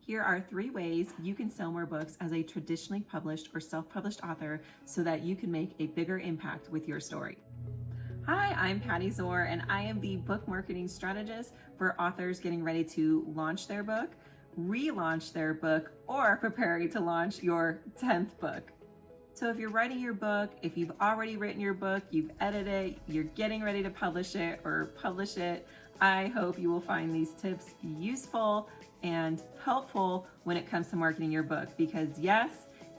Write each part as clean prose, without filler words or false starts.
Here are 3 ways you can sell more books as a traditionally published or self-published author so that you can make a bigger impact with your story. Hi, I'm Patty Zor, and I am the book marketing strategist for authors getting ready to launch their book, relaunch their book, or preparing to launch your 10th book. So if you're writing your book, if you've already written your book, you've edited it, you're getting ready to publish it or publish it, I hope you will find these tips useful and helpful when it comes to marketing your book, because yes,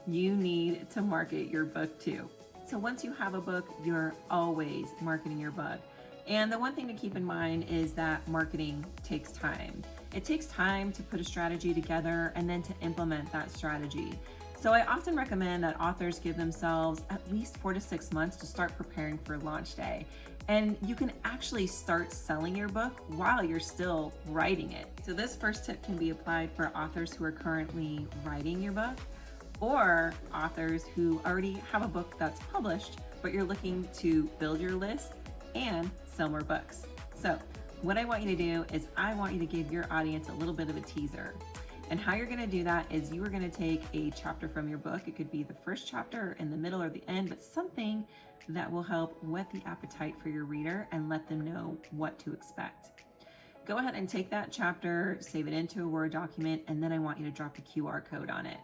you need to market your book too. So once you have a book, you're always marketing your book. And the one thing to keep in mind is that marketing takes time. It takes time to put a strategy together and then to implement that strategy. So I often recommend that authors give themselves at least 4 to 6 months to start preparing for launch day. And you can actually start selling your book while you're still writing it. So this first tip can be applied for authors who are currently writing your book, or authors who already have a book that's published, but you're looking to build your list and sell more books. So what I want you to do is I want you to give your audience a little bit of a teaser. And how you're gonna do that is you are gonna take a chapter from your book. It could be the first chapter, in the middle, or the end, but something that will help whet the appetite for your reader and let them know what to expect. Go ahead and take that chapter, save it into a Word document, and then I want you to drop a QR code on it.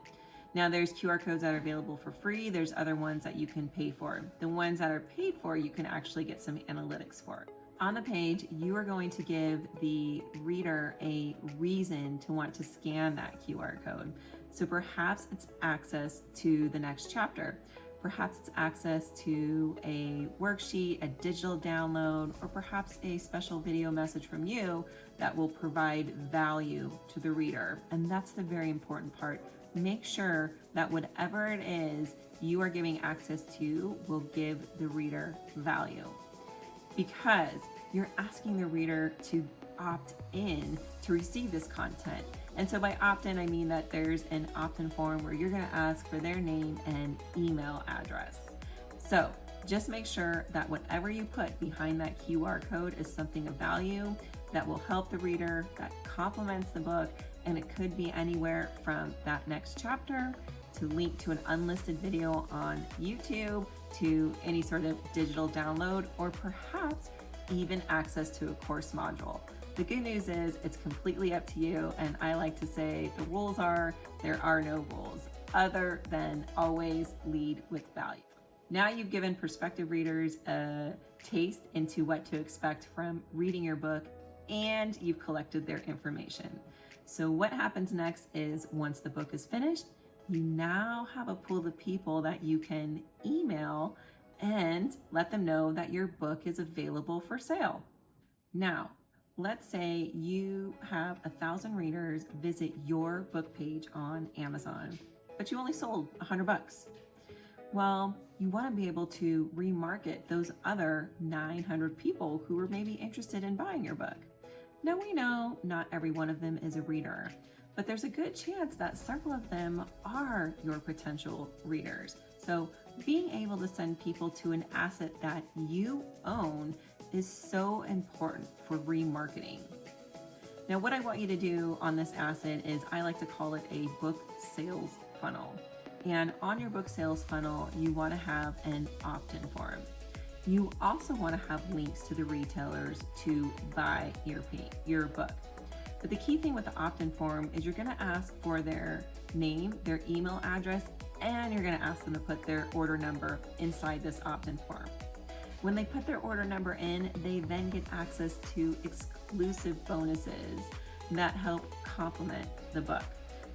Now there's QR codes that are available for free. There's other ones that you can pay for. The ones that are paid for, you can actually get some analytics for. On the page, you are going to give the reader a reason to want to scan that QR code. So perhaps it's access to the next chapter. Perhaps it's access to a worksheet, a digital download, or perhaps a special video message from you that will provide value to the reader. And that's the very important part. Make sure that whatever it is you are giving access to will give the reader value, because you're asking the reader to opt in to receive this content. And so by opt-in, I mean that there's an opt-in form where you're gonna ask for their name and email address. So just make sure that whatever you put behind that QR code is something of value that will help the reader, that complements the book, and it could be anywhere from that next chapter to link to an unlisted video on YouTube, to any sort of digital download, or perhaps even access to a course module. The good news is it's completely up to you, and I like to say the rules are, there are no rules, other than always lead with value. Now you've given prospective readers a taste into what to expect from reading your book, and you've collected their information. So what happens next is, once the book is finished, you now have a pool of people that you can email and let them know that your book is available for sale. Now, let's say you have 1,000 readers visit your book page on Amazon, but you only sold 100 bucks. Well, you want to be able to remarket those other 900 people who were maybe interested in buying your book. Now we know not every one of them is a reader, but there's a good chance that several of them are your potential readers. So being able to send people to an asset that you own is so important for remarketing. Now what I want you to do on this asset is, I like to call it a book sales funnel. And on your book sales funnel, you want to have an opt-in form. You also want to have links to the retailers to buy your book. But the key thing with the opt-in form is you're going to ask for their name, their email address, and you're going to ask them to put their order number inside this opt-in form. When they put their order number in, they then get access to exclusive bonuses that help complement the book.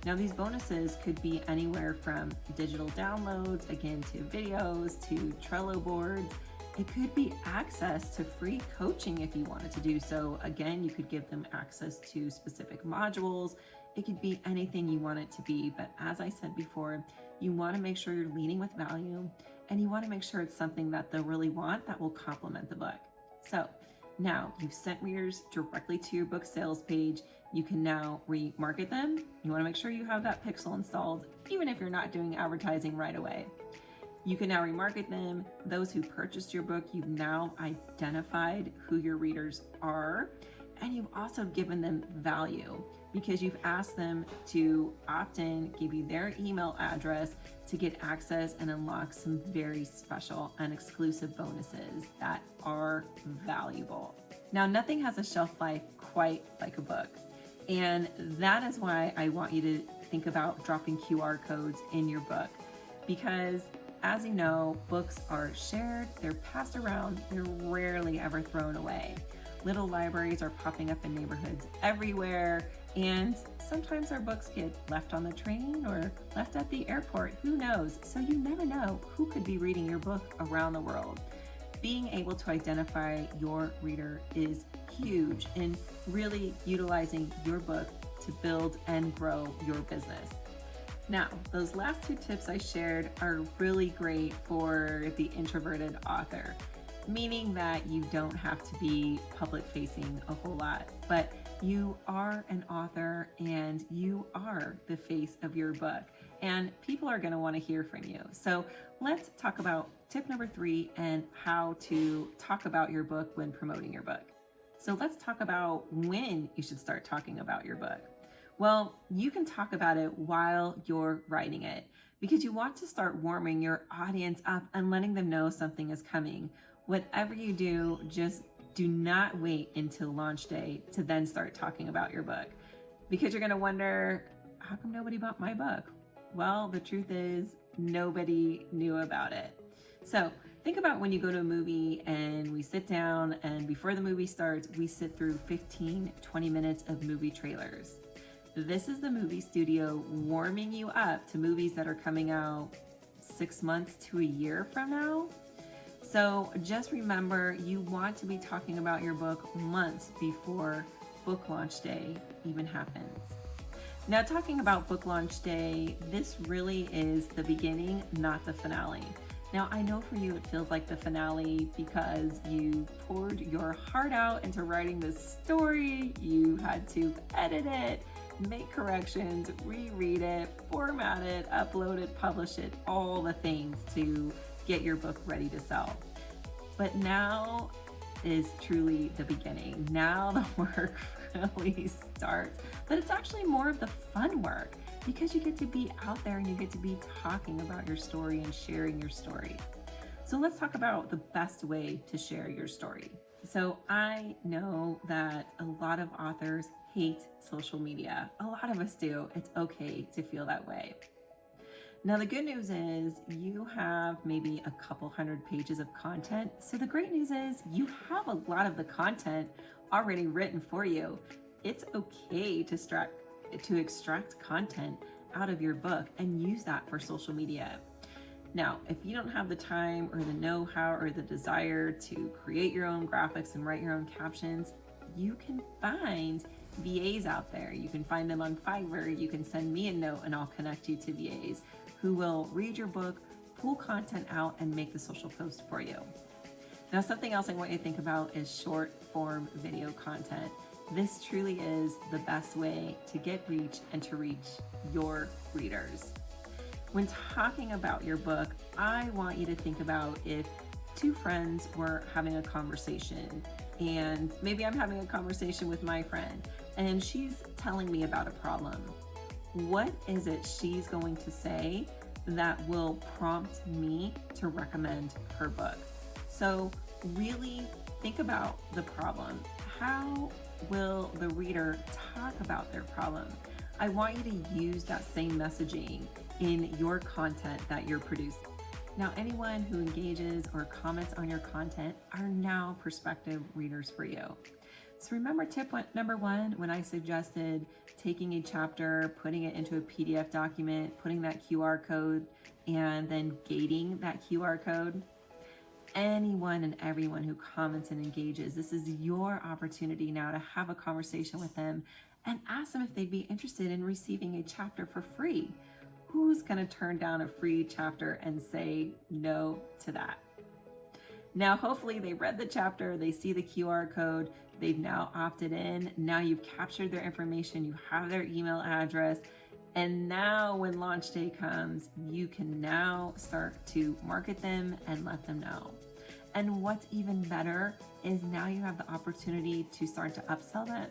Now these bonuses could be anywhere from digital downloads, again, to videos, to Trello boards. It could be access to free coaching if you wanted to do so. Again, you could give them access to specific modules. It could be anything you want it to be. But as I said before, you want to make sure you're leading with value, and you want to make sure it's something that they'll really want that will complement the book. So now you've sent readers directly to your book sales page. You can now remarket them. You want to make sure you have that pixel installed, even if you're not doing advertising right away. You can now remarket them. Those who purchased your book, you've now identified who your readers are, and you've also given them value. because you've asked them to opt in, give you their email address to get access and unlock some very special and exclusive bonuses that are valuable. Now, nothing has a shelf life quite like a book. And that is why I want you to think about dropping QR codes in your book. Because as you know, books are shared, they're passed around, they're rarely ever thrown away. Little libraries are popping up in neighborhoods everywhere, and sometimes our books get left on the train or left at the airport, who knows? So you never know who could be reading your book around the world. Being able to identify your reader is huge in really utilizing your book to build and grow your business. Now, those last two tips I shared are really great for the introverted author, meaning that you don't have to be public facing a whole lot, but you are an author and you are the face of your book, and people are going to want to hear from you. So let's talk about tip number 3 and how to talk about your book when promoting your book. So let's talk about when you should start talking about your book. Well, you can talk about it while you're writing it, because you want to start warming your audience up and letting them know something is coming. Whatever you do, just do not wait until launch day to then start talking about your book, because you're going to wonder, how come nobody bought my book? Well, the truth is nobody knew about it. So think about when you go to a movie and we sit down, and before the movie starts, we sit through 15-20 minutes of movie trailers. This is the movie studio warming you up to movies that are coming out 6 months to a year from now. So just remember, you want to be talking about your book months before book launch day even happens. Now, talking about book launch day, this really is the beginning, not the finale. Now, I know for you it feels like the finale because you poured your heart out into writing this story, you had to edit it, make corrections, reread it, format it, upload it, publish it, all the things to get your book ready to sell. But now is truly the beginning. Now the work really starts, but it's actually more of the fun work, because you get to be out there and you get to be talking about your story and sharing your story. So let's talk about the best way to share your story. So I know that a lot of authors hate social media. A lot of us do. It's okay to feel that way. Now, the good news is you have maybe a couple hundred pages of content. So the great news is you have a lot of the content already written for you. It's okay to extract content out of your book and use that for social media. Now, if you don't have the time or the know-how or the desire to create your own graphics and write your own captions, you can find VAs out there. You can find them on Fiverr. You can send me a note and I'll connect you to VAs who will read your book, pull content out, and make the social post for you. Now, something else I want you to think about is short form video content. This truly is the best way to get reach and to reach your readers. When talking about your book, I want you to think about if two friends were having a conversation, and maybe I'm having a conversation with my friend and she's telling me about a problem. What is it she's going to say that will prompt me to recommend her book? So really think about the problem. How will the reader talk about their problem? I want you to use that same messaging in your content that you're producing. Now, anyone who engages or comments on your content are now prospective readers for you. So remember number 1, when I suggested taking a chapter, putting it into a PDF document, putting that QR code, and then gating that QR code? Anyone and everyone who comments and engages, this is your opportunity now to have a conversation with them and ask them if they'd be interested in receiving a chapter for free. Who's going to turn down a free chapter and say no to that? Now, hopefully they read the chapter, they see the QR code, they've now opted in. Now you've captured their information, you have their email address, and now when launch day comes, you can now start to market them and let them know. And what's even better is now you have the opportunity to start to upsell them,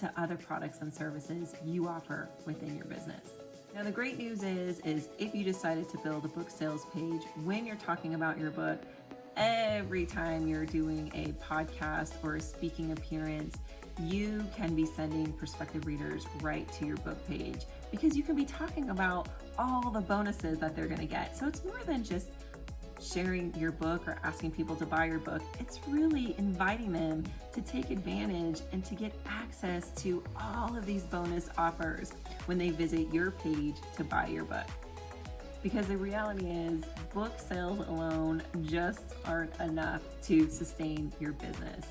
to other products and services you offer within your business. Now, the great news is if you decided to build a book sales page when you're talking about your book, every time you're doing a podcast or a speaking appearance, you can be sending prospective readers right to your book page because you can be talking about all the bonuses that they're going to get. So it's more than just sharing your book or asking people to buy your book. It's really inviting them to take advantage and to get access to all of these bonus offers when they visit your page to buy your book. Because the reality is, book sales alone just aren't enough to sustain your business.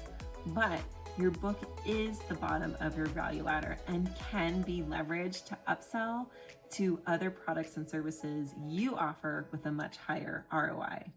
But your book is the bottom of your value ladder and can be leveraged to upsell to other products and services you offer with a much higher ROI.